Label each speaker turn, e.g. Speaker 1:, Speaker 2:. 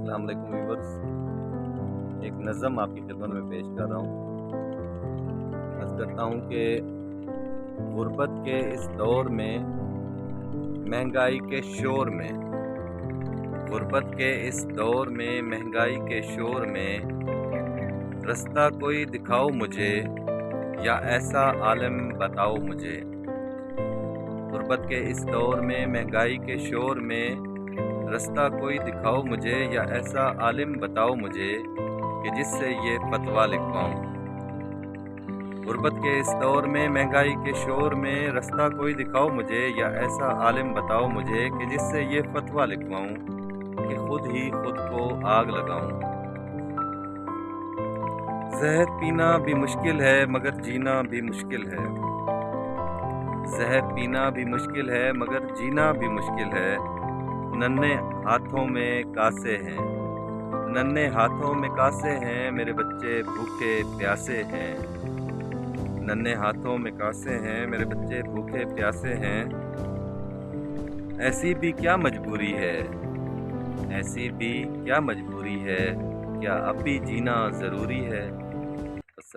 Speaker 1: अस्सलाम वालेकुम व्यूअर्स। एक नज़म आपकी खिदमत में पेश कर रहा हूँ। अर्ज़ करता हूँ कि गुर्बत के इस दौर में, महंगाई के शोर में, गुर्बत के इस दौर में, महंगाई के शोर में, रास्ता कोई दिखाओ मुझे या ऐसा आलम बताओ मुझे। गुर्बत के इस दौर में, महंगाई के शोर में, रास्ता कोई दिखाओ मुझे या ऐसा आलिम बताओ मुझे कि जिससे ये फतवा लिखवाऊं। गुर्बत के इस दौर में, महंगाई के शोर में, रास्ता कोई दिखाओ मुझे या ऐसा आलिम बताओ मुझे कि जिससे ये फतवा लिखवाऊं कि खुद ही खुद को आग लगाऊं। जहर पीना भी मुश्किल है मगर जीना भी मुश्किल है। जहर पीना भी मुश्किल है मगर जीना भी मुश्किल है। नन्हे हाथों में कासे हैं, नन्हे हाथों में कासे हैं, मेरे बच्चे भूखे प्यासे हैं। नन्हे हाथों में कासे हैं, मेरे बच्चे भूखे प्यासे हैं। ऐसी भी क्या मजबूरी है, ऐसी भी क्या मजबूरी है, क्या अब भी जीना ज़रूरी है।